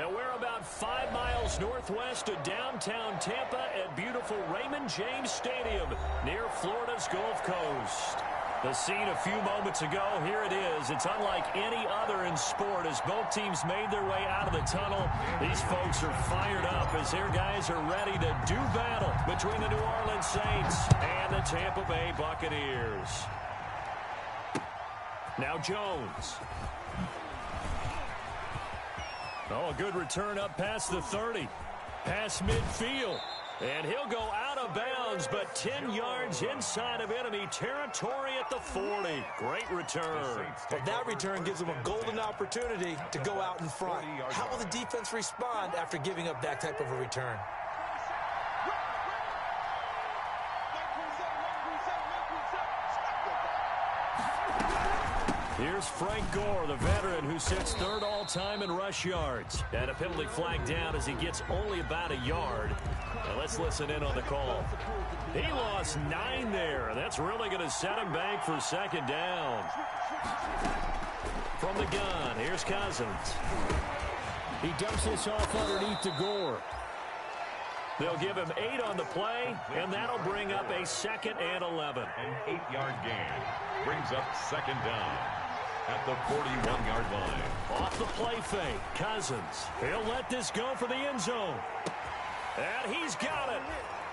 And we're about 5 miles northwest of downtown Tampa at beautiful Raymond James Stadium near Florida's Gulf Coast. The scene a few moments ago, here it is. It's unlike any other in sport as both teams made their way out of the tunnel. These folks are fired up as their guys are ready to do battle between the New Orleans Saints and the Tampa Bay Buccaneers. Now Jones. Oh, a good return up past the 30. Past midfield. And he'll go out of bounds, but 10 yards inside of enemy territory at the 40. Great return. But that return gives them a golden opportunity to go out in front. How will the defense respond after giving up that type of a return? Here's Frank Gore, the veteran who sits third all-time in rush yards. And a penalty flag down as he gets only about a yard. Now let's listen in on the call. He lost 9 there. That's really going to set him back for second down. From the gun, here's Cousins. He dumps this off underneath to Gore. They'll give him 8 on the play, and that'll bring up a 2nd and 11. An 8-yard gain brings up second down at the 41-yard line. Off the play fake, Cousins. He'll let this go for the end zone. And he's got it.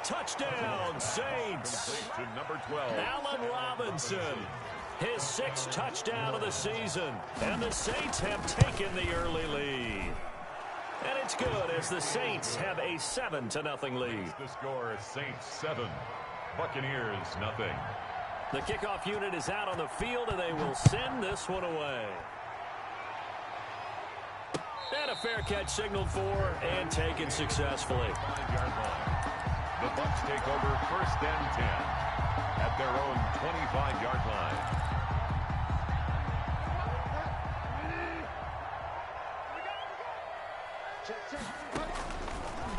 Touchdown, Saints. To number 12. Allen Robinson. His 6th touchdown of the season. And the Saints have taken the early lead. And it's good as the Saints have a 7-0 lead. The score is Saints 7, Buccaneers 0. The kickoff unit is out on the field, and they will send this one away. And a fair catch signaled for and taken successfully. 5-yard line. The Bucs take over 1st and 10 at their own 25-yard line.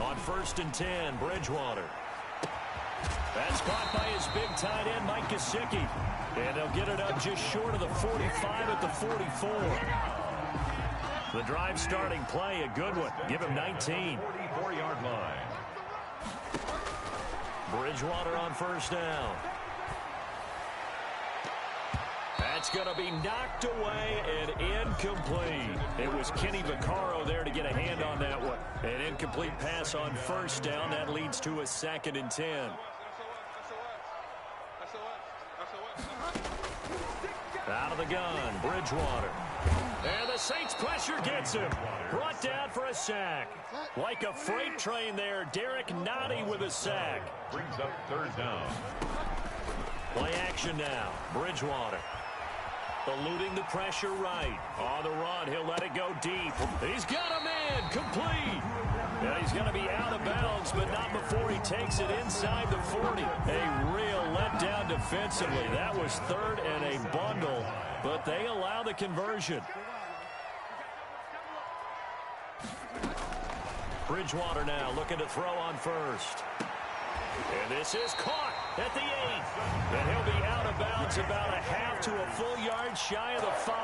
On 1st and 10, Bridgewater. That's caught by his big tight end, Mike Gesicki. And they'll get it up just short of the 45 at the 44. The drive starting play, a good one. Give him 19. 44-yard line. Bridgewater on 1st down. That's going to be knocked away and incomplete. It was Kenny Vaccaro there to get a hand on that one. An incomplete pass on 1st down. That leads to a 2nd and 10. Out of the gun, Bridgewater. And the Saints pressure gets him. Brought down for a sack. Like a freight train there, Derek Nottie with a sack. Brings up 3rd down. Play action now, Bridgewater. Eluding the pressure right. On the run, he'll let it go deep. He's got a man, complete. Now he's going to be out of bounds, but not before he takes it inside the 40. A real letdown defensively. That was 3rd and a bundle, but they allow the conversion. Bridgewater now looking to throw on 1st. And this is caught at the 8. And he'll be out of bounds about a half to a full yard shy of the 5.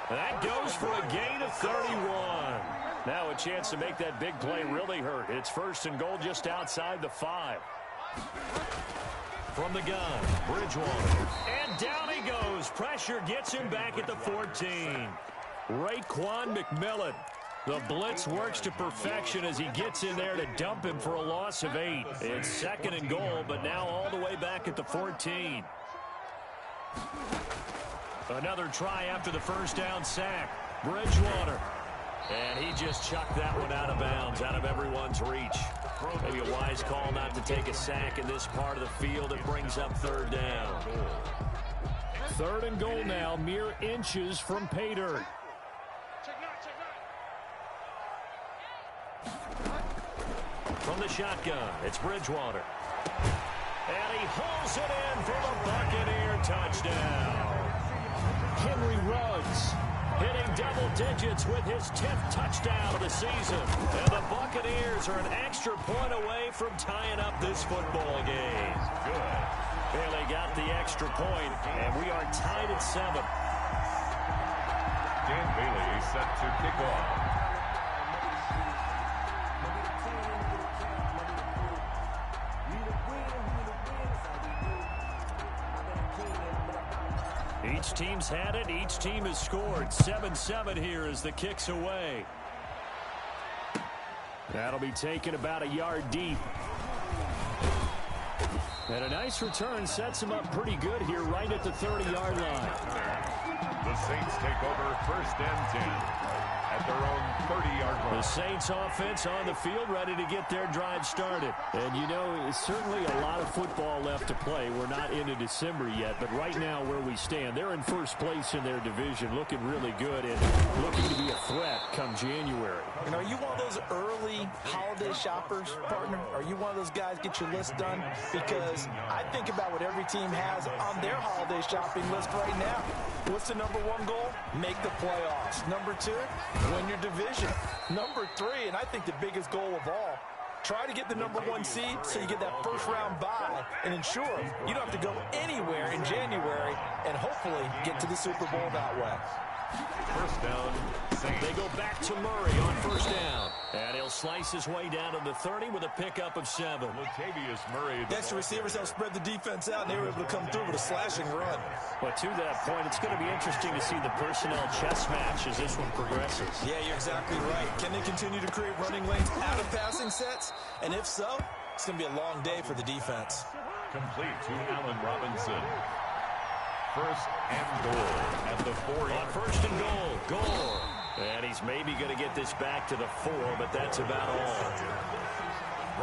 That goes for a gain of 31. Now a chance to make that big play really hurt. It's 1st and goal just outside the 5. From the gun, Bridgewater. And down he goes. Pressure gets him back at the 14. Raekwon McMillan. The blitz works to perfection as he gets in there to dump him for a loss of 8. It's 2nd and goal, but now all the way back at the 14. Another try after the 1st down sack. Bridgewater. And he just chucked that one out of bounds, out of everyone's reach. Maybe a wise call not to take a sack in this part of the field. It brings up 3rd down. 3rd and goal now, mere inches from pay dirt. From the shotgun, it's Bridgewater. And he hauls it in for the Buccaneer touchdown. Henry Ruggs hitting double digits with his 10th touchdown of the season. And the Buccaneers are an extra point away from tying up this football game. Good. Bailey got the extra point, and we are tied at 7. Dan Bailey set to kick off. Each team's had it. Each team has scored. 7-7 here as the kick's away. That'll be taken about a yard deep. And a nice return sets him up pretty good here right at the 30-yard line. The Saints take over 1st and 10 at their own 30-yard line. The Saints offense on the field ready to get their drive started. And, you know, it's certainly a lot of football left to play. We're not into December yet, but right now where we stand, they're in first place in their division, looking really good and looking to be a threat come January. And are you one of those early holiday shoppers, partner? Are you one of those guys get your list done? Because I think about what every team has on their holiday shopping list right now. What's the number one goal? Make the playoffs. Number two, win your division. Number three, and I think the biggest goal of all, try to get the number one seed so you get that first round bye and ensure you don't have to go anywhere in January and hopefully get to the Super Bowl that way. First down, Saints. They go back to Murray on first down. And he'll slice his way down to the 30 with a pickup of 7. Latavius Murray. The extra receivers helped spread the defense out, and they were able to come through with a slashing run. But to that point, it's going to be interesting to see the personnel chess match as this one progresses. Yeah, you're exactly right. Can they continue to create running lanes out of passing sets? And if so, it's going to be a long day for the defense. Complete to Allen Robinson. First and goal at the 4. On first and goal. And he's maybe going to get this back to the 4, but that's about all.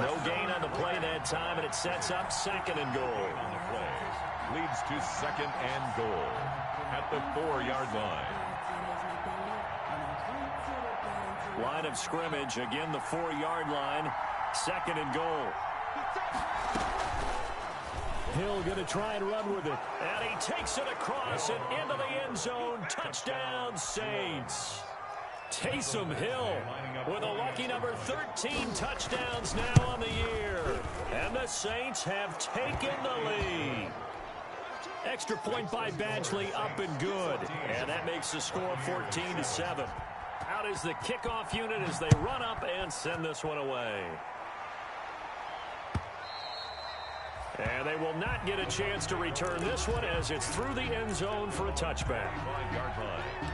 No gain on the play that time, and it sets up 2nd and goal. On the play leads to 2nd and goal at the 4-yard line. Line of scrimmage, again the 4-yard line. 2nd and goal. Hill going to try and run with it. And he takes it across and into the end zone. Touchdown, Saints. Taysom Hill with a lucky number 13 touchdowns now on the year. And the Saints have taken the lead. Extra point by Badgley up and good. And that makes the score 14-7. Out is the kickoff unit as they run up and send this one away. And they will not get a chance to return this one as it's through the end zone for a touchback. 5-yard line.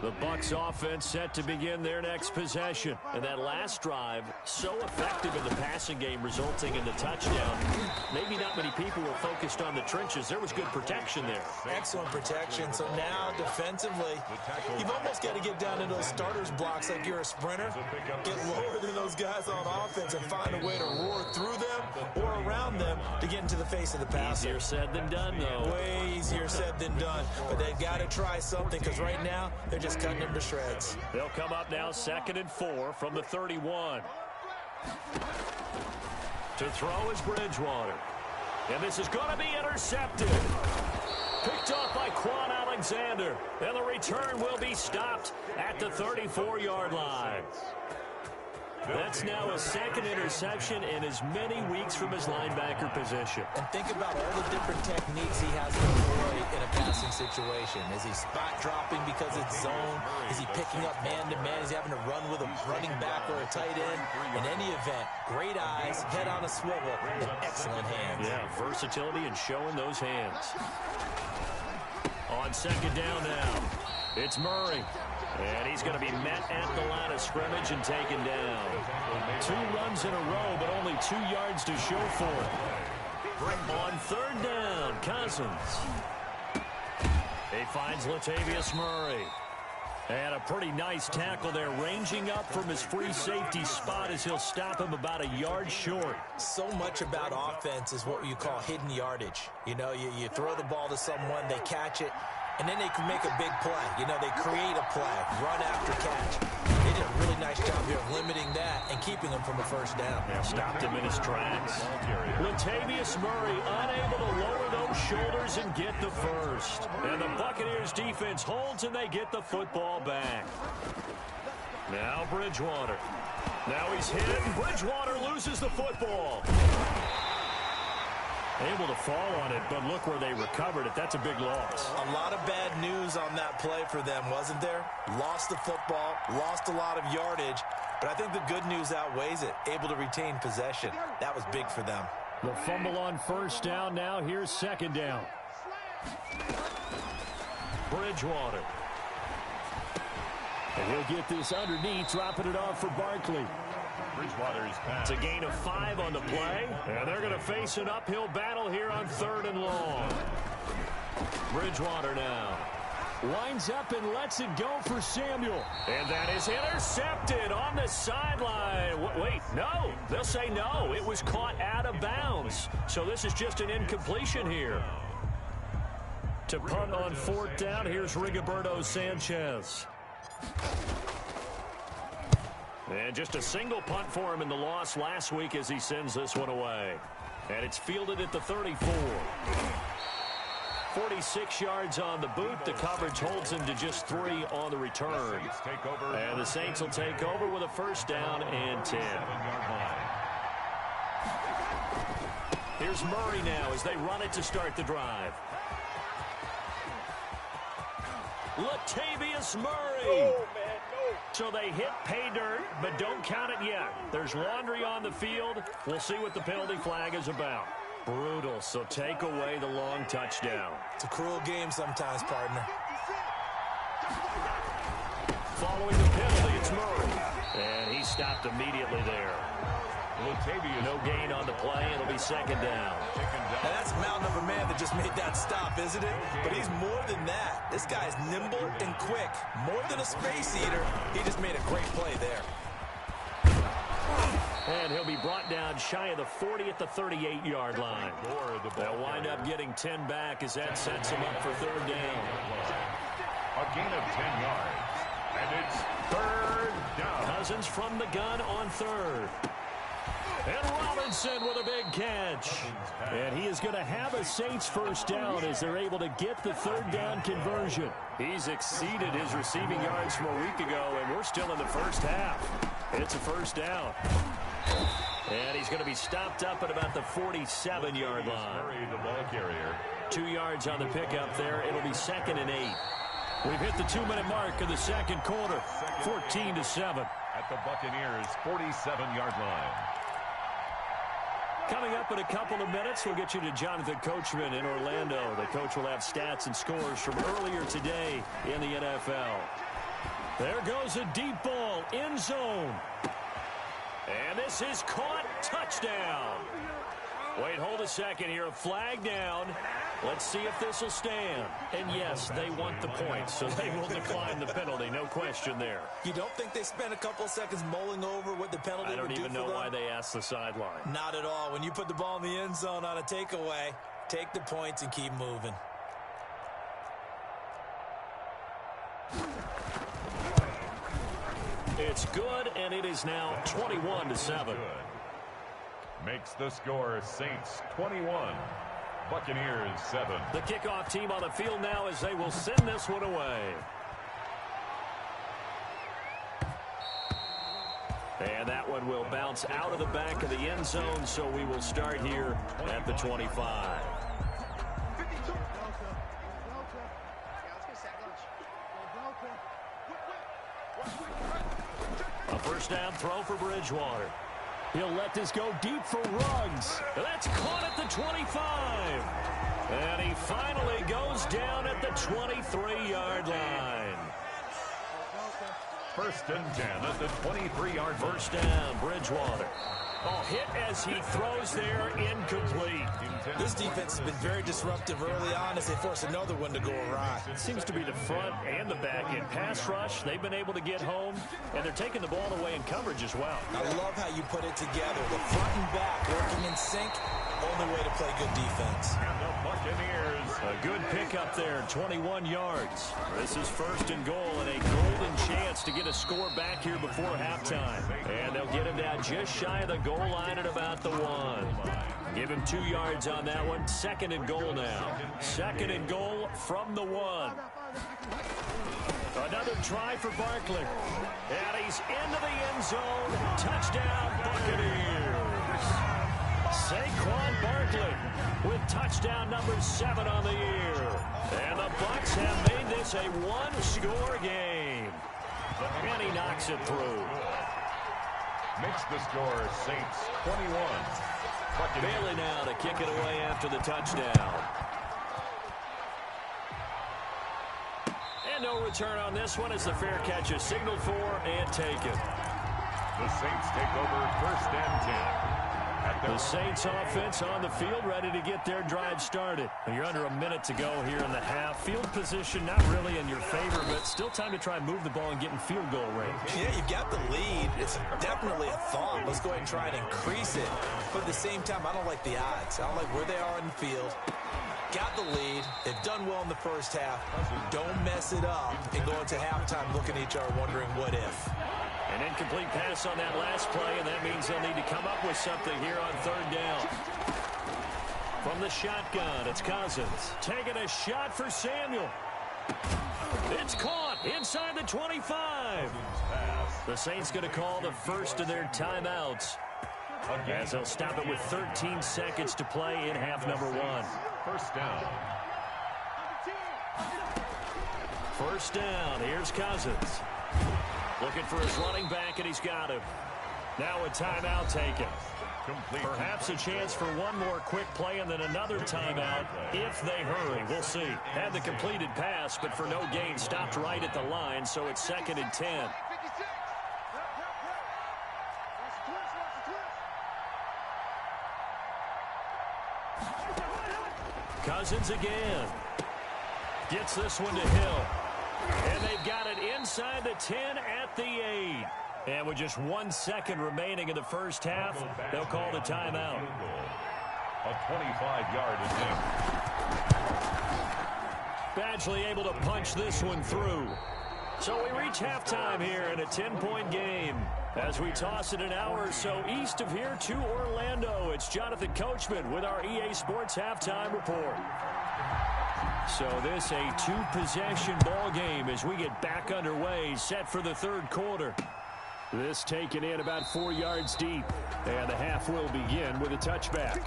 The Bucs offense set to begin their next possession. And that last drive, so effective in the passing game, resulting in the touchdown. Maybe not many people were focused on the trenches. There was good protection there. Excellent protection. So now, defensively, you've almost got to get down into those starters blocks like you're a sprinter. Get lower than those guys on offense and find a way to roar through them or around them to get into the face of the passer. Easier said than done, though. Way easier said than done. But they've got to try something because right now, they're just cutting him to shreds. They'll come up now 2nd and 4 from the 31. To throw is Bridgewater. And this is going to be intercepted. Picked off by Quan Alexander. And the return will be stopped at the 34-yard line. That's now a 2nd interception in as many weeks from his linebacker position. And think about all the different techniques he has to employ in a passing situation. Is he spot dropping because it's zone? Is he picking up man-to-man? Is he having to run with a running back or a tight end? In any event, great eyes, head on a swivel, and excellent hands. Yeah, versatility and showing those hands. On 2nd down now, it's Murray. And he's going to be met at the line of scrimmage and taken down. 2 runs in a row, but only 2 yards to show for it. On 3rd down, Cousins. He finds Latavius Murray. And a pretty nice tackle there, ranging up from his free safety spot as he'll stop him about a yard short. So much about offense is what you call hidden yardage. You know, you throw the ball to someone, they catch it, and then they can make a big play. You know, they create a play, run after catch. They did a really nice job here of limiting that and keeping him from a first down. Yeah, stopped him in his tracks. Latavius Murray unable to lower those shoulders and get the first. And the Buccaneers defense holds and they get the football back. Now Bridgewater. Now he's hit and Bridgewater loses the football. Able to fall on it, but look where they recovered it. That's a big loss. A lot of bad news on that play for them, wasn't there? Lost the football, lost a lot of yardage, but I think the good news outweighs it. Able to retain possession. That was big for them. The fumble on first down. Now here's second down. Bridgewater. And he'll get this underneath, dropping it off for Barkley. Bridgewater's pass. It's a gain of 5 on the play, and they're going to face an uphill battle here on 3rd and long. Bridgewater now winds up and lets it go for Samuel. And that is intercepted on the sideline. Wait, no. They'll say no. It was caught out of bounds. So this is just an incompletion here. To punt on 4th down, here's Rigoberto Sanchez. And just a single punt for him in the loss last week as he sends this one away. And it's fielded at the 34. 46 yards on the boot. The coverage holds him to just 3 on the return. And the Saints will take over with a first down and 10. Here's Murray now as they run it to start the drive. Latavius Murray. So they hit pay dirt, but don't count it yet. There's laundry on the field. We'll see what the penalty flag is about. Brutal, so take away the long touchdown. It's a cruel game sometimes, partner. Following the penalty, it's Murray. And he stopped immediately there. No gain on the play. It'll be second down. Now that's a mountain of a man that just made that stop, isn't it? But he's more than that. This guy's nimble and quick. More than a space eater. He just made a great play there. And he'll be brought down shy of the 40 at the 38-yard line. They'll wind up getting 10 back as that sets him up for 3rd down. A gain of 10 yards. And it's 3rd down. Cousins from the gun on 3rd. And Robinson with a big catch. And he is going to have a Saints first down as they're able to get the 3rd down conversion. He's exceeded his receiving yards from a week ago, and we're still in the first half. It's a first down. And he's going to be stopped up at about the 47-yard line. Murray, the ball carrier. 2 yards on the pickup there. It'll be 2nd and 8. We've hit the 2-minute mark of the second quarter. 14-7. At the Buccaneers' 47-yard line. Coming up in a couple of minutes, we'll get you to Jonathan Coachman in Orlando. The coach will have stats and scores from earlier today in the NFL. There goes a deep ball, end zone. And this is caught, touchdown. Wait, hold a second here. A flag down. Let's see if this will stand. And yes, they want the points, so they will decline the penalty. No question there. You don't think they spent a couple of seconds mulling over what the penalty would do for them? I don't even know why they asked the sideline. Not at all. When you put the ball in the end zone on a takeaway, take the points and keep moving. It's good, and it is now 21-7. Makes the score Saints 21, Buccaneers 7. The kickoff team on the field now as they will send this one away. And that one will bounce out of the back of the end zone, so we will start here at the 25. A first down throw for Bridgewater. He'll let this go deep for Ruggs. That's caught at the 25. And he finally goes down at the 23-yard line. First and 10 at the 23-yard line. First down, Bridgewater. Oh, hit as he throws there, incomplete. This defense has been very disruptive early on as they force another one to go awry. It seems to be the front and the back end. Pass rush, they've been able to get home, and they're taking the ball away in coverage as well. I love how you put it together. The front and back working in sync, only way to play good defense. And the Buccaneers. A good pickup there, 21 yards. This is first and goal and a golden chance to get a score back here before halftime. And they'll get him down just shy of the goal line at about the 1. Give him 2 yards on that one. Second and goal now. Second and goal from the 1. Another try for Barkley. And he's into the end zone. Touchdown, Buccaneers. Saquon Barkley with touchdown number 7 on the year. And the Bucs have made this a one-score game. And he knocks it through. Makes the score Saints 21. Bailey now to kick it away after the touchdown. And no return on this one as the fair catch is signaled for and taken. The Saints take over 1st and 10. The Saints offense on the field ready to get their drive started. You're under a minute to go here in the half. Field position not really in your favor, but still time to try and move the ball and get in field goal range. Yeah, you've got the lead. It's definitely a thought. Let's go ahead and try and increase it. But at the same time, I don't like the odds. I don't like where they are in the field. Got the lead. They've done well in the first half. Don't mess it up and go into halftime looking at each other wondering what if. An incomplete pass on that last play, and that means they'll need to come up with something here on 3rd down. From the shotgun, it's Cousins. Taking a shot for Samuel. It's caught inside the 25. The Saints going to call the first of their timeouts, as they'll stop it with 13 seconds to play in half number 1. 1st down. 1st down. Here's Cousins. Looking for his running back, and he's got him. Now a timeout taken. Perhaps a chance for one more quick play and then another timeout if they hurry. We'll see. Had the completed pass, but for no gain, stopped right at the line, so it's 2nd and 10. Cousins again. Gets this one to Hill. And they've got it inside the 10 at the 8. And with just 1 second remaining in the first half, they'll call the timeout. A 25-yard attempt. Badgley able to punch this one through. So we reach halftime here in a 10-point game. As we toss it an hour or so east of here to Orlando, it's Jonathan Coachman with our EA Sports Halftime Report. So this a 2-possession ball game as we get back underway, set for the 3rd quarter. This taken in about 4 yards deep, and the half will begin with a touchback.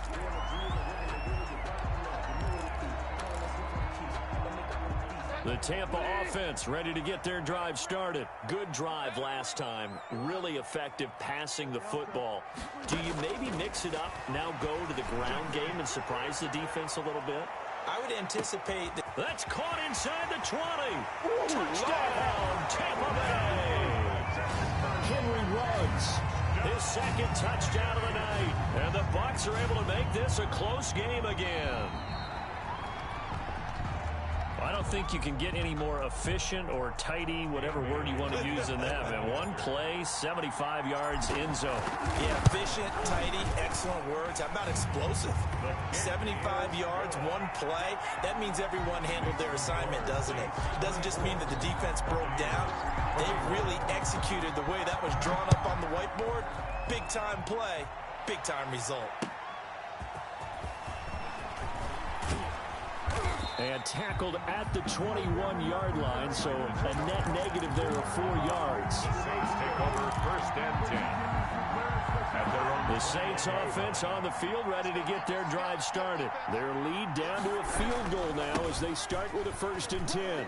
The Tampa offense ready to get their drive started. Good drive last time. Really effective passing the football. Do you maybe mix it up, now go to the ground game and surprise the defense a little bit? I would anticipate that. That's caught inside the 20. Touchdown, Tampa Bay. Henry Ruggs, his 2nd touchdown of the night. And the Bucs are able to make this a close game again. I don't think you can get any more efficient or tidy, whatever word you want to use in that, man. One play, 75 yards, end zone. Yeah, efficient, tidy, excellent words. How about explosive? 75 yards, one play. That means everyone handled their assignment, doesn't it? It doesn't just mean that the defense broke down. They really executed the way that was drawn up on the whiteboard. Big-time play, big-time result. And tackled at the 21-yard line, so a net negative there of 4 yards. The Saints take over 1st and 10. At their own. The Saints offense on the field ready to get their drive started. Their lead down to a field goal now as they start with a 1st and 10.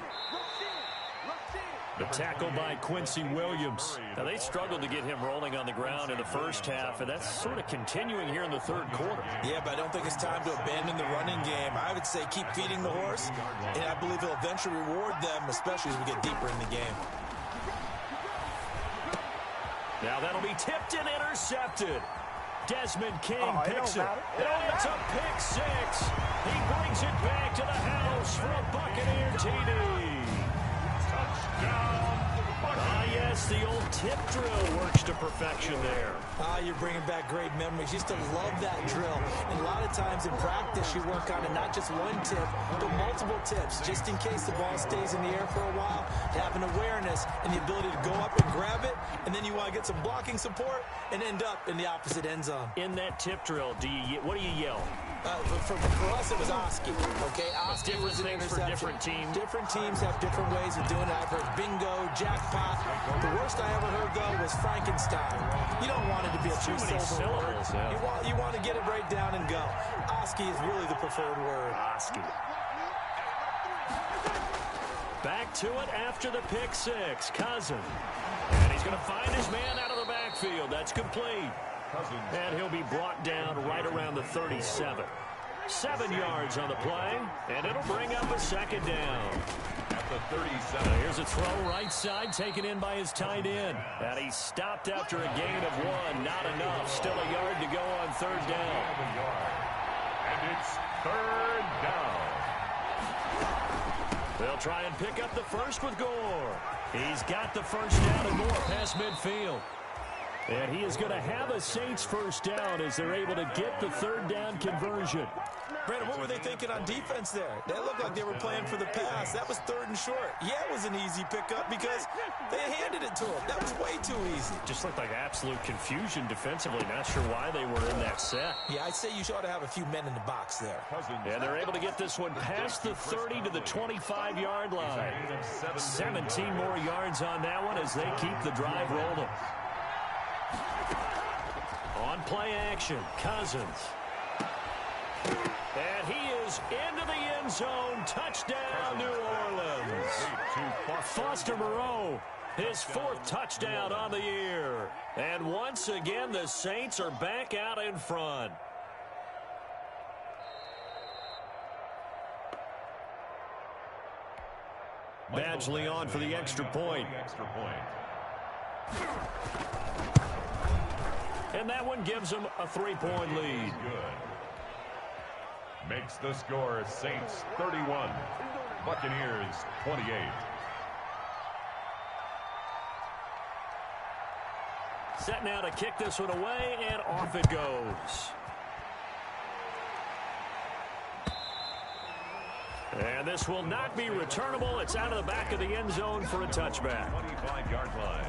The tackle by Quincy Williams. Now, they struggled to get him rolling on the ground in the first half, and that's sort of continuing here in the 3rd quarter. Yeah, but I don't think it's time to abandon the running game. I would say keep feeding the horse, and I believe he'll eventually reward them, especially as we get deeper in the game. Now that'll be tipped and intercepted. Desmond King picks it. And it's a pick 6. He brings it back to the house for a Buccaneer TD. Yes, the old tip drill works to perfection there. You're bringing back great memories. Used to love that drill. And a lot of times in practice, you work on it, not just one tip, but multiple tips, just in case the ball stays in the air for a while. To have an awareness and the ability to go up and grab it, and then you want to get some blocking support and end up in the opposite end zone. In that tip drill, what do you yell? For us, it was Oski. Okay, Oski was an interception. For different teams. Different teams have different ways of doing it. I've heard bingo, jackpot. The worst I ever heard, though, was Frankenstein. You don't want it to be a two-syllable word. Yeah. You want to get it right down and go. Oski is really the preferred word. Oski. Back to it after the pick six. Cousin. And he's going to find his man out of the backfield. That's complete. And he'll be brought down right around the 37. 7 yards on the play, and it'll bring up a second down. At the 37. Here's a throw right side, taken in by his tight end. And he stopped after a gain of 1. Not enough. Still a yard to go on third down. And it's third down. They'll try and pick up the first with Gore. He's got the first down and more past midfield. And he is going to have a Saints first down as they're able to get the third down conversion. Brandon, what were they thinking on defense there? That looked like they were playing for the pass. That was third and short. Yeah, it was an easy pickup because they handed it to him. That was way too easy. Just looked like absolute confusion defensively. Not sure why they were in that set. Yeah, I'd say you ought to have a few men in the box there. And they're able to get this one past the 30 to the 25-yard line. 17 more yards on that one as they keep the drive rolling. On play action, Cousins. And he is into the end zone. Touchdown, New Orleans. Foster Moreau, his 4th touchdown on the year. And once again, the Saints are back out in front. Badgley on for the extra point. And that one gives them a 3-point lead. Makes the score Saints 31, Buccaneers 28. Set now to kick this one away, and off it goes. And this will not be returnable. It's out of the back of the end zone for a touchback. 25-yard line.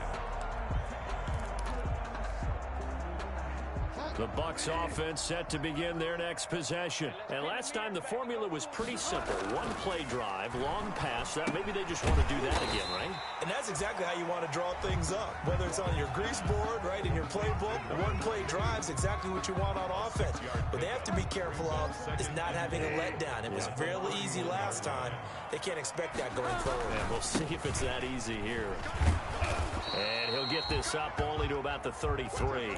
The Bucs offense set to begin their next possession. And last time the formula was pretty simple. One play drive, long pass. Maybe they just want to do that again, right? And that's exactly how you want to draw things up. Whether it's on your grease board, right, in your playbook, one play drive's exactly what you want on offense. But they have to be careful of is not having a letdown. It was fairly easy last time. They can't expect that going forward. And we'll see if it's that easy here. And he'll get this up only to about the 33.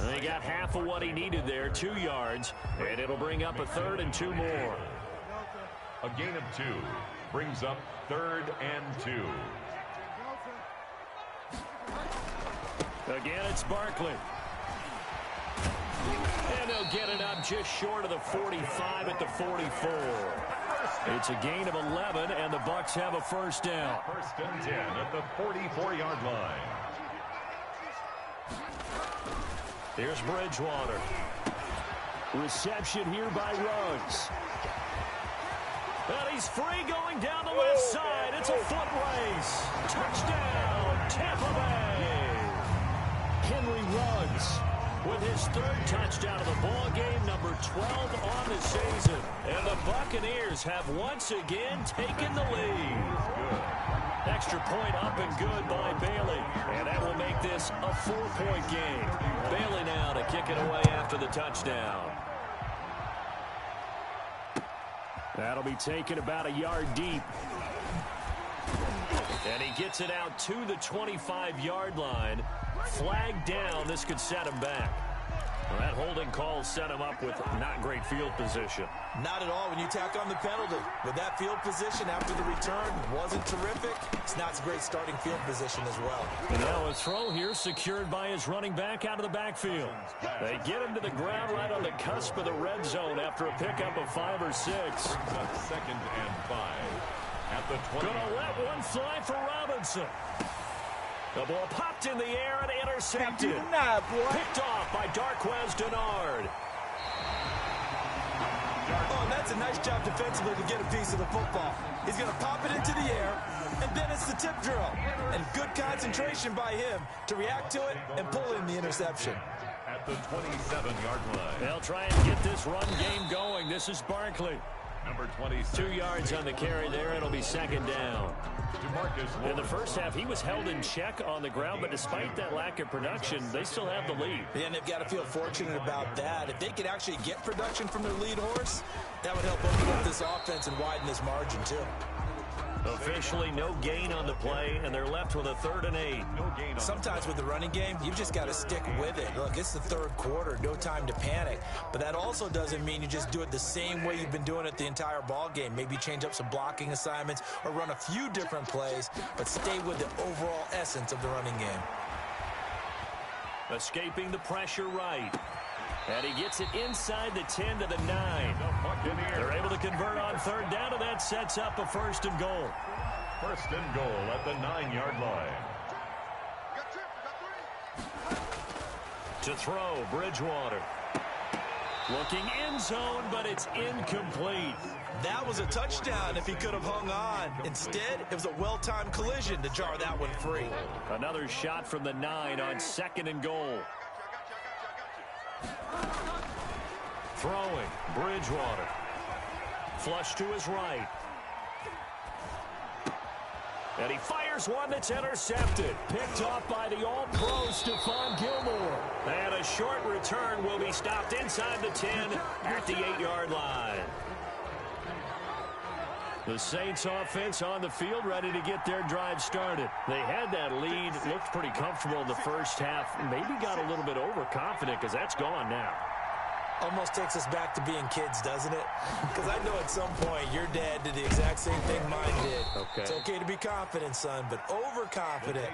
And he got half of what he needed there, 2 yards. And it'll bring up a 3rd and 2 more. A gain of 2 brings up 3rd and 2. Again, it's Barkley. And they'll get it up just short of the 45 at the 44. It's a gain of 11, and the Bucs have a first down. 1st and 10 at the 44-yard line. Here's Bridgewater. Reception here by Ruggs. And he's free going down the left side. It's a foot race. Touchdown, Tampa Bay. Henry Ruggs with his 3rd touchdown of the ball game, number 12 on the season. And the Buccaneers have once again taken the lead. Extra point up and good by Bailey. And that will make this a 4-point game. Bailey now to kick it away after the touchdown. That'll be taken about a yard deep. And he gets it out to the 25-yard line. Flag down. This could set him back. Well, that holding call set him up with not great field position. Not at all when you tack on the penalty. With that field position after the return wasn't terrific. It's not a great starting field position as well. And now a throw here secured by his running back out of the backfield. They get him to the ground right on the cusp of the red zone after a pickup of 5 or 6. 2nd and 5 at the 20. Gonna let one fly for Robinson. The ball popped in the air and intercepted. Picked off by Darquez Denard. Oh, and that's a nice job defensively to get a piece of the football. He's going to pop it into the air, and then it's the tip drill. And good concentration by him to react to it and pull in the interception. the 27-yard line. They'll try and get this run game going. This is Barkley. Number 26. 2 yards on the carry there. It'll be second down. In the first half, he was held in check on the ground, but despite that lack of production, they still have the lead. And they've got to feel fortunate about that. If they could actually get production from their lead horse, that would help open up this offense and widen this margin, too. Officially no gain on the play, and they're left with a 3rd and 8. Sometimes with the running game, you've just got to stick with it. Look, it's the 3rd quarter, no time to panic. But that also doesn't mean you just do it the same way you've been doing it the entire ball game. Maybe change up some blocking assignments or run a few different plays, but stay with the overall essence of the running game. Escaping the pressure right. And he gets it inside the 10 to the 9. They're able to convert on 3rd down, and that sets up a 1st and goal. 1st and goal at the 9-yard line. To throw, Bridgewater. Looking end zone, but it's incomplete. That was a touchdown if he could have hung on. Instead, it was a well-timed collision to jar that one free. Another shot from the 9 on 2nd and goal. Throwing, Bridgewater. Flush to his right. And he fires one that's intercepted. Picked off by the All-Pro Stephon Gilmore. And a short return will be stopped inside the 10 at the 8-yard line. The Saints offense on the field ready to get their drive started. They had that lead, looked pretty comfortable in the first half. Maybe got a little bit overconfident because that's gone now. Almost takes us back to being kids, doesn't it? Because I know at some point your dad did the exact same thing mine did. Okay. It's okay to be confident, son, but overconfident,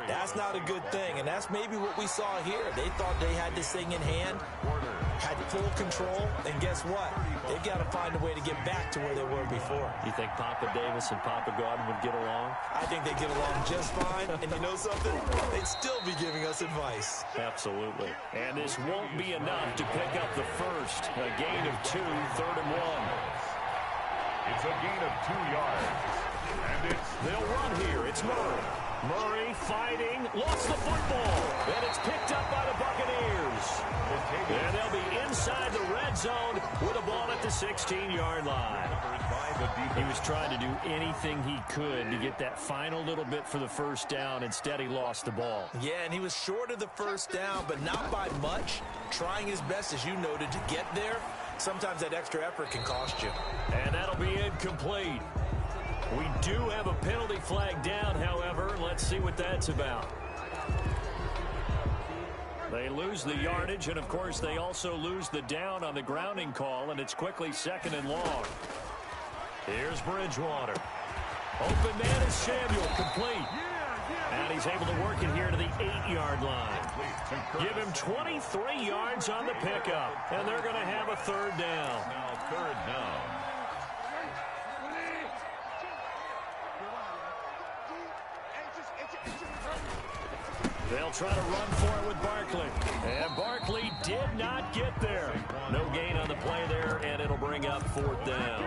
that's not a good thing. And that's maybe what we saw here. They thought they had this thing in hand, had full control, and guess what? They've got to find a way to get back to where they were before. You think Papa Davis and Papa Gordon would get along? I think they get along just fine. And you know something? They'd still be giving us advice. Absolutely. And this won't be enough to pick up the first. A gain of 2, 3rd and 1. It's a gain of 2 yards. And they'll run here. It's Murray. Murray fighting, lost the football, and it's picked up by the Buccaneers. And they'll be inside the red zone with a ball at the 16-yard line. He was trying to do anything he could to get that final little bit for the 1st down. Instead, he lost the ball. Yeah, and he was short of the 1st down, but not by much. Trying his best, as you noted, to get there. Sometimes that extra effort can cost you. And that'll be incomplete. We do have a penalty flag down, however. Let's see what that's about. They lose the yardage, and, of course, they also lose the down on the grounding call, and it's quickly 2nd and long. Here's Bridgewater. Open man is Samuel, complete. And he's able to work it here to the 8-yard line. Give him 23 yards on the pickup, and they're going to have a 3rd down. Now 3rd down. They'll try to run for it with Barkley. And Barkley did not get there. No gain on the play there, and it'll bring up 4th down.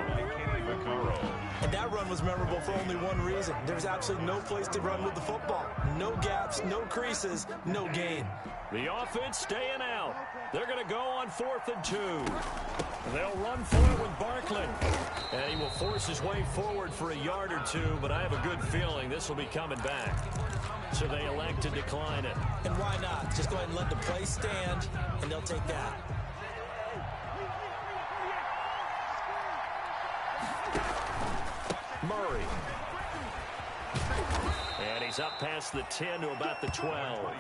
And that run was memorable for only one reason. There's absolutely no place to run with the football. No gaps, no creases, no gain. The offense staying out. They're going to go on 4th and 2. They'll run for it with Barkley. And he will force his way forward for a yard or 2, but I have a good feeling this will be coming back. So they elect to decline it. And why not? Just go ahead and let the play stand, and they'll take that. Murray. And he's up past the 10 to about the 12.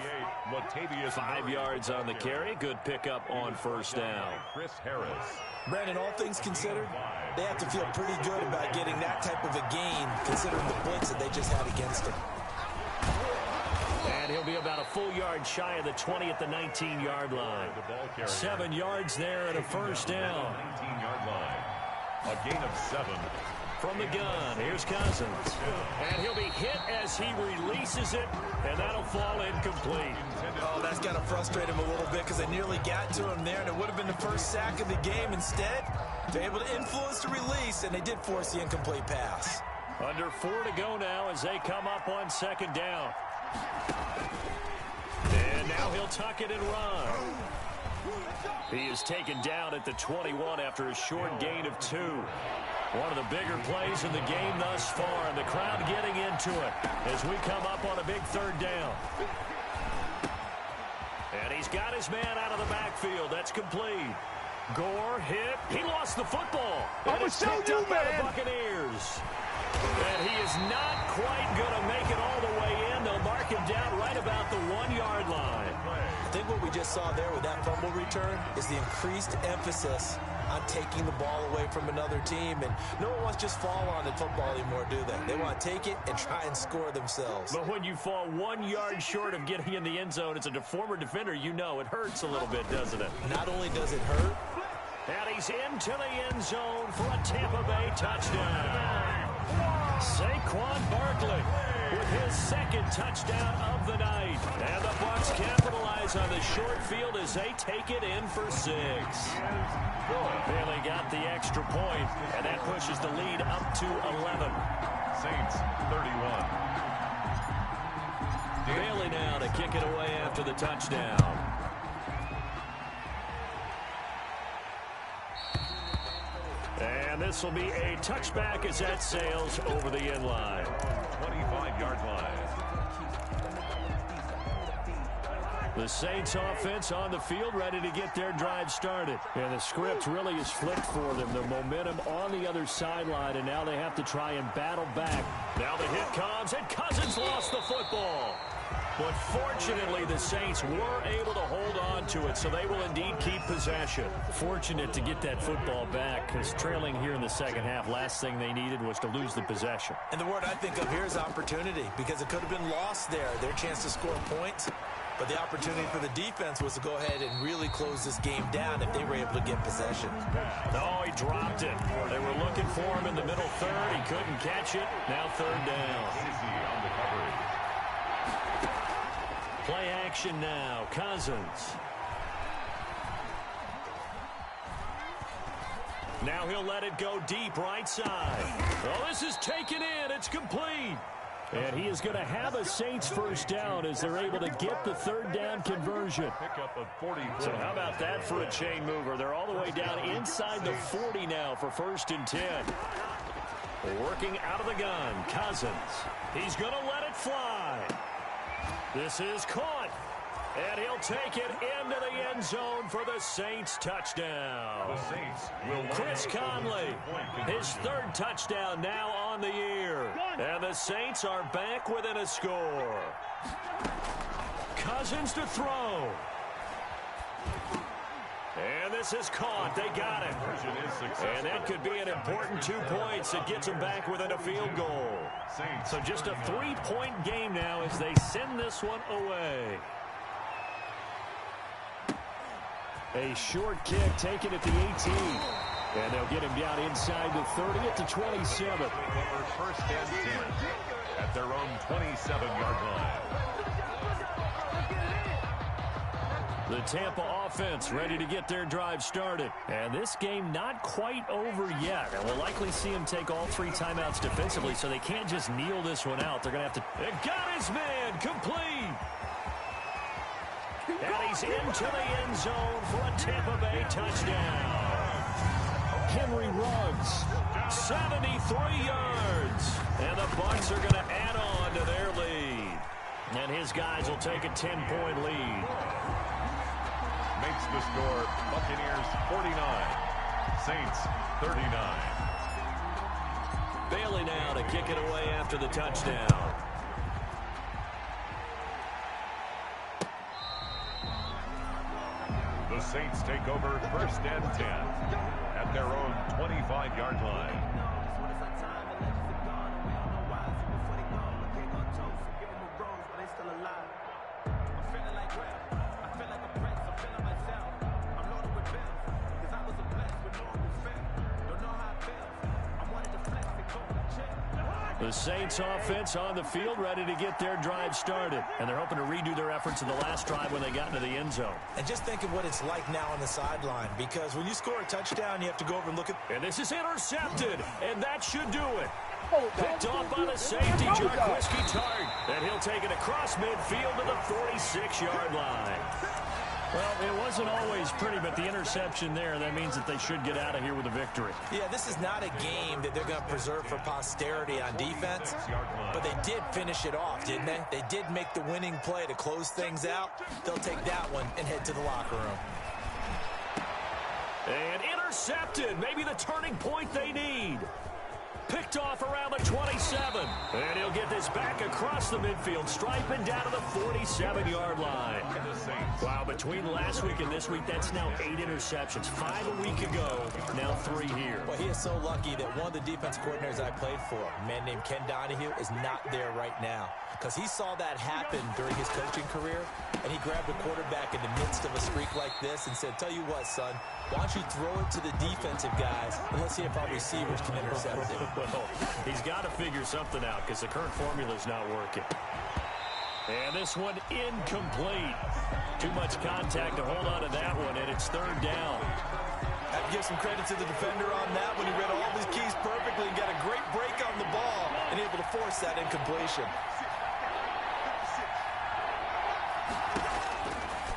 5 yards on the carry. Good pickup on 1st down. Chris Harris. Brandon, all things considered, they have to feel pretty good about getting that type of a gain, considering the blitz that they just had against him. And he'll be about a full yard shy of the 20 at the 19-yard line. 7 yards there and a 1st down. 19-yard line. A gain of 7. From the gun, here's Cousins. And he'll be hit as he releases it, and that'll fall incomplete. Oh, that's got to frustrate him a little bit because they nearly got to him there, and it would have been the first sack of the game. Instead, they're able to influence the release, and they did force the incomplete pass. Under 4 to go now as they come up on 2nd down. And now he'll tuck it and run. He is taken down at the 21 after a short gain of 2. One of the bigger plays in the game thus far, and the crowd getting into it as we come up on a big 3rd down. And he's got his man out of the backfield. That's complete. Gore hit. He lost the football. And it's picked up by the Buccaneers. And he is not quite going to make it all the way in. They'll mark him down right about the 1-yard line. I think what we just saw there with that fumble return is the increased emphasis on taking the ball away from another team. And no one wants to just fall on the football anymore, do they? They want to take it and try and score themselves. But when you fall 1 yard short of getting in the end zone as a former defender, you know it hurts a little bit, doesn't it? Not only does it hurt. And he's into the end zone for a Tampa Bay touchdown. Saquon Barkley with his 2nd touchdown of the night. And the Bucs capitalize on the short field as they take it in for 6. Bailey got the extra point, and that pushes the lead up to 11. Saints 31. Bailey now to kick it away after the touchdown. And this will be a touchback as that sails over the end line. 25-yard line. The Saints offense on the field, ready to get their drive started. And the script really is flipped for them. The momentum on the other sideline, and now they have to try and battle back. Now the hit comes, and Cousins lost the football. But fortunately, the Saints were able to hold on to it, so they will indeed keep possession. Fortunate to get that football back, because trailing here in the second half, last thing they needed was to lose the possession. And the word I think of here is opportunity, because it could have been lost there, their chance to score points. But the opportunity for the defense was to go ahead and really close this game down if they were able to get possession. No, he dropped it. They were looking for him in the middle 3rd. He couldn't catch it. Now 3rd down. Easy on the coverage. Play action now. Cousins. Now he'll let it go deep right side. Well, this is taken in. It's complete. And he is going to have a Saints 1st down as they're able to get the 3rd down conversion. Pickup of 40. So how about that for a chain mover? They're all the way down inside the 40 now for 1st and 10. Working out of the gun, Cousins. He's going to let it fly. This is caught. And he'll take it into the end zone for the Saints touchdown. The Saints will Chris Conley, his 3rd touchdown now on the year. And the Saints are back within a score. Cousins to throw. And this is caught. They got it. And that could be an important 2 points that gets them back within a field goal. So just a 3-point game now as they send this one away. A short kick taken at the 18. And they'll get him down inside the 30 at the 27. First and 10 at their own 27-yard line. The Tampa offense ready to get their drive started. And this game not quite over yet. And we'll likely see him take all 3 timeouts defensively, so they can't just kneel this one out. They're going to have to... They got his man complete. And he's into the end zone for a Tampa Bay touchdown. Henry Ruggs, 73 yards. And the Bucs are going to add on to their lead. And his guys will take a 10-point lead. Makes the score Buccaneers 49, Saints 39. Bailey now to kick it away after the touchdown. The Saints take over 1st and 10 at their own 25-yard line. The Saints offense on the field, ready to get their drive started. And they're hoping to redo their efforts in the last drive when they got into the end zone. And just think of what it's like now on the sideline, because when you score a touchdown, you have to go over and look at... And this is intercepted, and that should do it. Picked off by the safety, Jarquiski Tart. And he'll take it across midfield to the 46-yard line. Well, it wasn't always pretty, but the interception there, that means that they should get out of here with a victory. Yeah, this is not a game that they're going to preserve for posterity on defense, but they did finish it off, didn't they? They did make the winning play to close things out. They'll take that one and head to the locker room. And intercepted, maybe the turning point they need. Picked off around the 27. And he'll get this back across the midfield, striping down to the 47-yard line. Wow, between last week and this week, that's now 8 interceptions. 5 a week ago, now 3 here. Well, he is so lucky that one of the defense coordinators I played for, a man named Ken Donahue, is not there right now. Because he saw that happen during his coaching career, and he grabbed the quarterback in the midst of a streak like this and said, tell you what, son, why don't you throw it to the defensive guys, and let's see if our receivers can intercept it. Well, he's got to figure something out because the current formula is not working. And this one incomplete. Too much contact to hold on to that one, and it's 3rd down. I have to give some credit to the defender on that when he read all of his keys perfectly and got a great break on the ball and able to force that incompletion.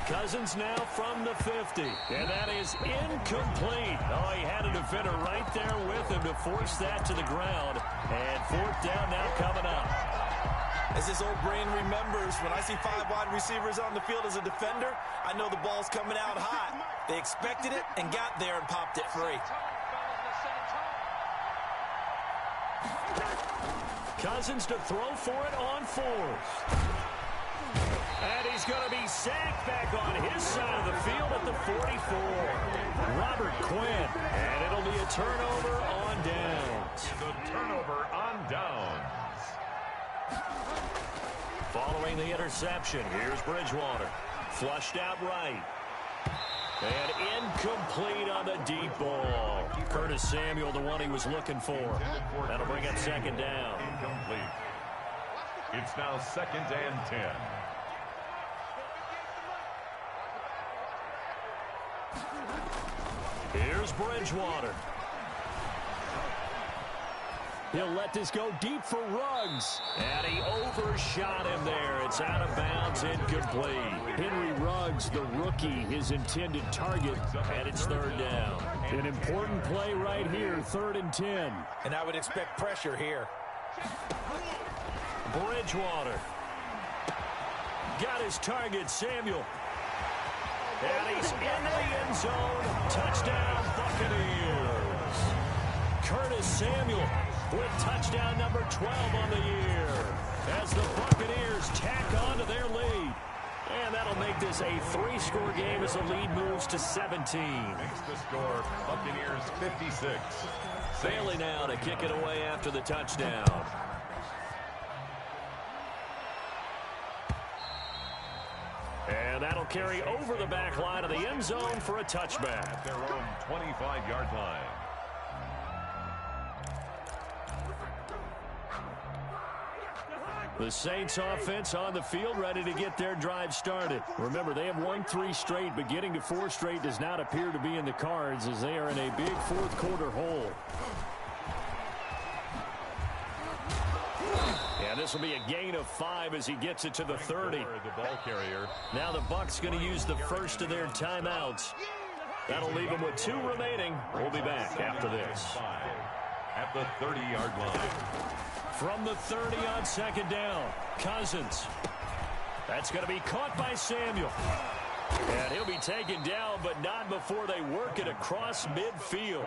Cousins now from the 50, and that is incomplete. Oh, he had a defender right there with him to force that to the ground. And 4th down now coming up. As this old brain remembers, when I see 5 wide receivers on the field as a defender, I know the ball's coming out hot. They expected it and got there and popped it free. Cousins to throw for it on 4th. And he's going to be sacked back on his side of the field at the 44. Robert Quinn. And it'll be a turnover on downs. The turnover on downs. Following the interception, here's Bridgewater. Flushed out right. And incomplete on the deep ball. Curtis Samuel, the one he was looking for. That'll bring up 2nd down. Incomplete. It's now 2nd and 10. Here's Bridgewater. He'll let this go deep for Ruggs. And he overshot him there. It's out of bounds, incomplete. Henry Ruggs, the rookie, his intended target, and it's 3rd down. An important play right here, 3rd and 10. And I would expect pressure here. Bridgewater. Got his target, Samuel. And he's in the end zone. Touchdown, Buccaneers. Curtis Samuel with touchdown number 12 on the year as the Buccaneers tack on to their lead. And that'll make this a 3-score game as the lead moves to 17. Makes the score Buccaneers 56. Bailey now to kick it away after the touchdown. And that'll carry over the back line of the end zone for a touchback. At their own 25-yard line. The Saints offense on the field, ready to get their drive started. Remember, they have won 3 straight, but getting to 4 straight does not appear to be in the cards as they are in a big 4th quarter hole. And this will be a gain of 5 as he gets it to the 30. The ball carrier. Now the Bucs going to use the first of their timeouts. That'll leave them with 2 remaining. We'll be back after this. At the 30-yard line. From the 30 on 2nd down, Cousins. That's going to be caught by Samuel. And he'll be taken down, but not before they work it across midfield.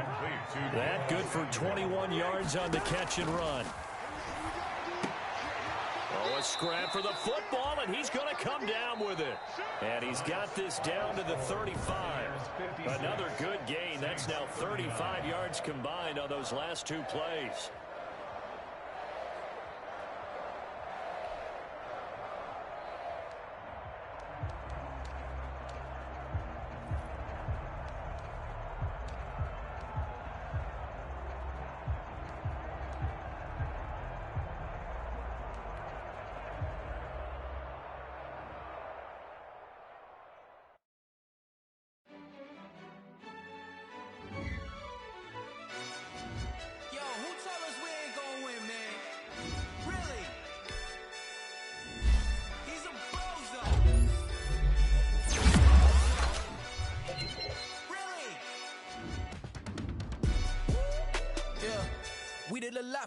That good for 21 yards on the catch and run. Oh, a scrap for the football, and he's going to come down with it. And he's got this down to the 35. Another good gain. That's now 35 yards combined on those last 2 plays.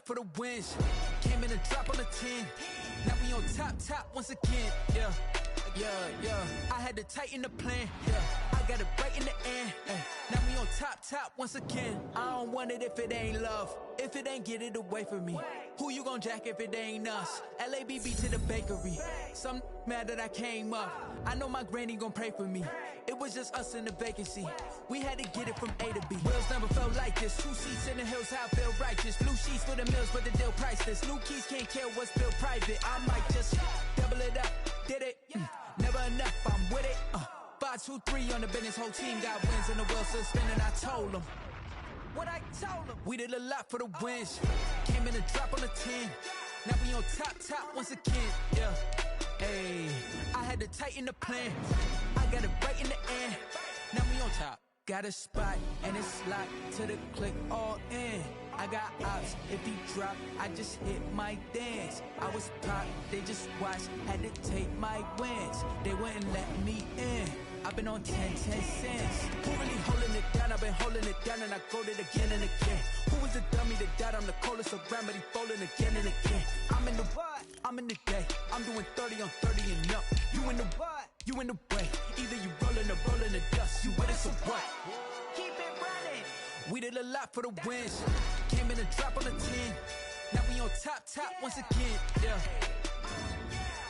for the wins. Came in a drop on the 10. Now we on top once again. Yeah. I had to tighten the plan. Yeah. I got it right in the end. Now we on top once again. I don't want it if it ain't love. If it ain't, get it away from me. Who you gon' jack if it ain't us? LABB to the bakery. Some mad that I came up. I know my granny gon' pray for me. It was just us in the vacancy. We had to get it from A to B. Wheels never felt like this. 2 seats in the hills, how I feel righteous. Blue sheets for the mills, but the deal priceless. New keys can't kill what's built private. I might just double it up. Did it? Never enough, I'm with it. 5, 2, 3 on the business. Whole team got wins and the wheels still spinning. I told them what I told them. We did a lot for the wins. Came in a drop on the 10. Now we on top once again. Yeah. Hey, I had to tighten the plan. I got it right in the end. Now we on top. Got a spot and it's locked to the click all in. I got ops, if he drop, I just hit my dance. I was pop, they just watched, had to take my wins. They wouldn't let me in. I've been on 10 cents. Who really holding it down? I've been holding it down and I go it again and again. Who was the dummy that died? I'm the coldest around, but he folding again and again. I'm in the what? I'm in the day. I'm doing 30 on 30 and up. You in the what? You in the way. Either you rolling or rolling the dust. You with us or what? Keep it running. We did a lot for the wins. Came in a drop on the 10. Now we on top once again. Yeah.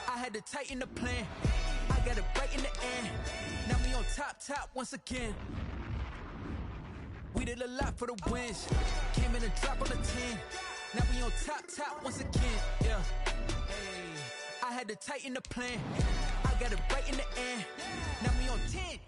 I had to tighten the plan. I got it right in the end. Now we on top once again. We did a lot for the wins. Came in a drop on the 10. Now we on top once again. Yeah. Hey, I had to tighten the plan. I got it right in the end. Now we on 10.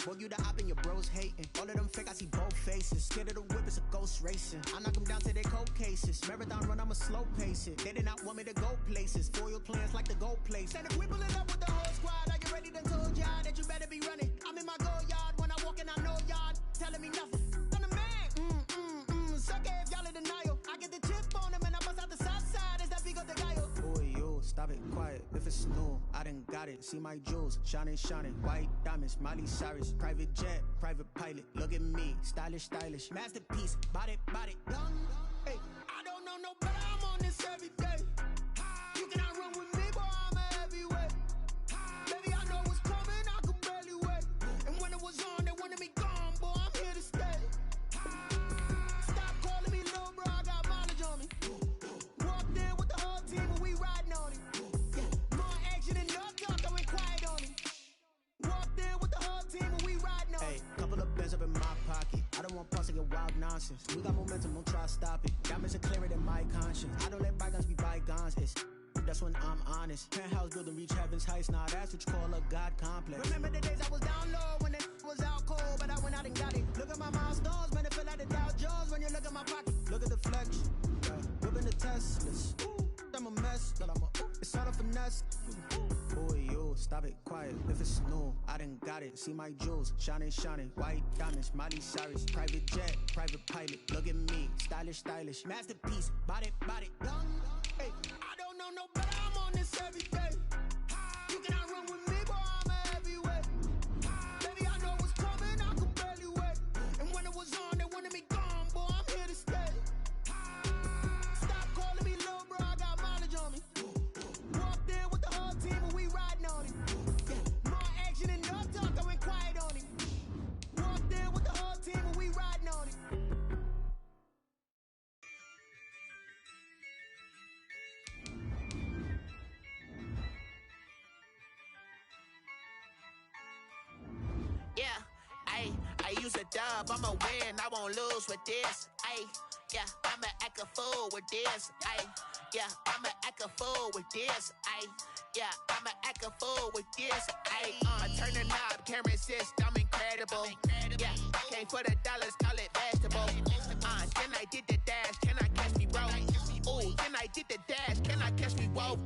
Boy, you the op and your bros hating. All of them fake, I see both faces. Scared of the whip, it's a ghost racing. I knock them down to their cold cases. Marathon run, I'ma slow pace it. They did not want me to go places. Foil plans like the gold place. And if we pulling up with the whole squad, are you ready to told y'all that you better be running? I'm in my go yard. When I walk in, I know y'all telling me nothing. I'm the man. Suck it if y'all in denial. I get the chip on them and I bust out the south side. Is that Vigo de Gallo? Boy, yo, stop it, quiet. If it's new, I done got it. See my jewels, shining. White diamonds, Miley Cyrus. Private jet, private pilot. Look at me, stylish. Masterpiece, body, young. Hey, I don't know no better. I'm on this every day. You cannot run with me, boy. I'm a heavyweight. Baby, I know what's coming. I could barely wait. And when it was on, they wanted me gone, boy. I'm here to stay. Stop calling me little bro. I got mileage on me. Walked in with the whole team and we riding on it. More action and no talk. I went quiet on it. Walked in with the whole team and we riding on it. Hey, couple of bands up in my pocket. I don't want parts of your wild nonsense. We got momentum, don't try to stop it. Diamonds are clearer than my conscience. I don't let bygones be bygones. That's when I'm honest. Penthouse building, reach heaven's heights. Nah, that's what you call a God complex. Remember the days I was down low when it was out cold, but I went out and got it. Look at my milestones, man, it feel like the Dow Jones when you look at my pocket. Look at the flex, whipping the Teslas. I'm a mess, but it's all a finesse. Boy, yo, stop it, quiet. If it's new, I done got it. See my jewels, shining. White diamonds, Miley Cyrus. Private jet, private pilot. Look at me, stylish. Masterpiece, body, young. Hey, I don't know no better. I'm on this every day. You cannot run with me, boy. I'm a heavyweight. Baby, I know what's coming. I could barely wait. And when it was on, they wanted me gone, boy. I'm here to stay. Stop calling me little bro. I got mileage on me. Walked in with the whole team and we riding on it. More action and no dub, I'ma win, I won't lose with this. Ayy, yeah, I'ma act a fool with this. Ayy, yeah, I'ma act a fool with this. Ayy, yeah, I'ma act a fool with this. Ayy, I turn the knob, can't resist, I'm incredible. Yeah, came for the dollars, call it vegetable. Then I did the dash, can I catch me, bro? Ooh, then I did the dash, can I catch me, whoa?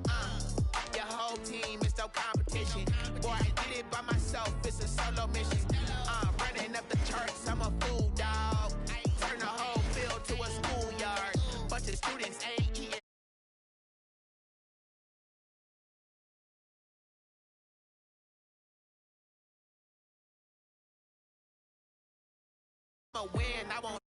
Your whole team is no competition. Boy, I did it by myself, it's a solo mission. Running up the charts, I'm a fool, dog. Turn the whole field to a schoolyard. Bunch of students ain't eating. I'ma win, I won't.